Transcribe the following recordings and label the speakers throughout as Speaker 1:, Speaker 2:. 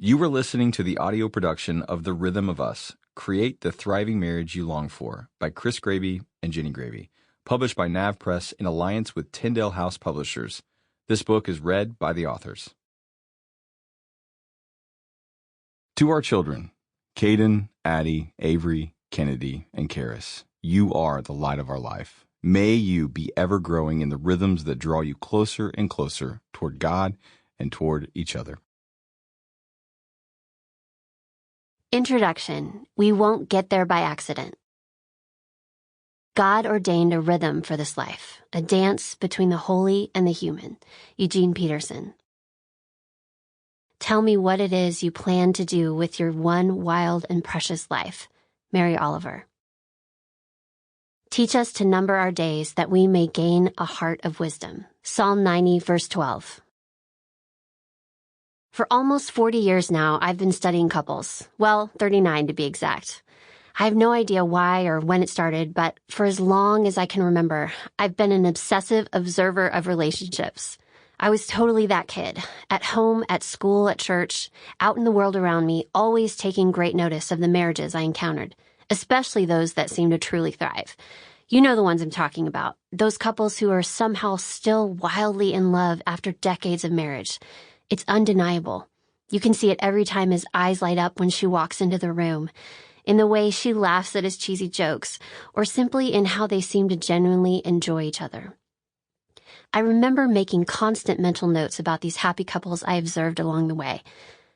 Speaker 1: You are listening to the audio production of The Rhythm of Us, Create the Thriving Marriage You Long For by Chris Graebe and Jenni Graebe, published by Nav Press in alliance with Tyndale House Publishers. This book is read by the authors. To our children, Caden, Addie, Avery, Kennedy, and Karis, you are the light of our life. May you be ever growing in the rhythms that draw you closer and closer toward God and toward each other.
Speaker 2: Introduction. We won't get there by accident. God ordained a rhythm for this life, a dance between the holy and the human. Eugene Peterson. Tell me what it is you plan to do with your one wild and precious life. Mary Oliver. Teach us to number our days that we may gain a heart of wisdom. Psalm 90, verse 12. For almost 40 years now, I've been studying couples. Well, 39 to be exact. I have no idea why or when it started, but for as long as I can remember, I've been an obsessive observer of relationships. I was totally that kid, at home, at school, at church, out in the world around me, always taking great notice of the marriages I encountered, especially those that seemed to truly thrive. You know the ones I'm talking about, those couples who are somehow still wildly in love after decades of marriage. It's undeniable. You can see it every time his eyes light up when she walks into the room, in the way she laughs at his cheesy jokes, or simply in how they seem to genuinely enjoy each other. I remember making constant mental notes about these happy couples I observed along the way.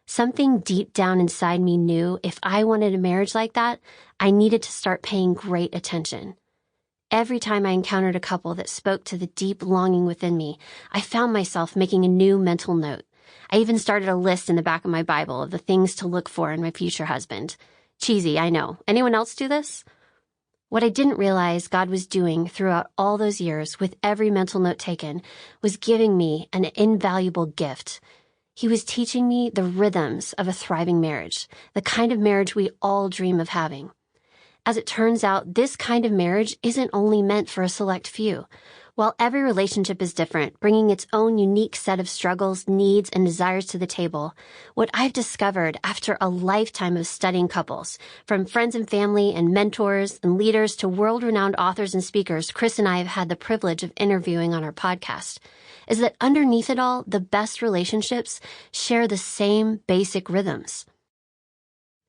Speaker 2: Something deep down inside me knew if I wanted a marriage like that, I needed to start paying great attention. Every time I encountered a couple that spoke to the deep longing within me, I found myself making a new mental note. I even started a list in the back of my Bible of the things to look for in my future husband. Cheesy, I know. Anyone else do this? What I didn't realize God was doing throughout all those years with every mental note taken was giving me an invaluable gift. He was teaching me the rhythms of a thriving marriage, the kind of marriage we all dream of having. As it turns out, this kind of marriage isn't only meant for a select few. While every relationship is different, bringing its own unique set of struggles, needs, and desires to the table, what I've discovered after a lifetime of studying couples, from friends and family and mentors and leaders to world-renowned authors and speakers Chris and I have had the privilege of interviewing on our podcast, is that underneath it all, the best relationships share the same basic rhythms.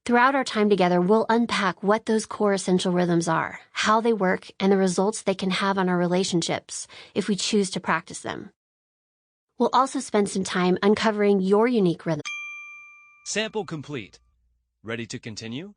Speaker 2: Throughout our time together, we'll unpack what those core essential rhythms are, how they work, and the results they can have on our relationships if we choose to practice them. We'll also spend some time uncovering your unique rhythm.
Speaker 3: Sample complete. Ready to continue?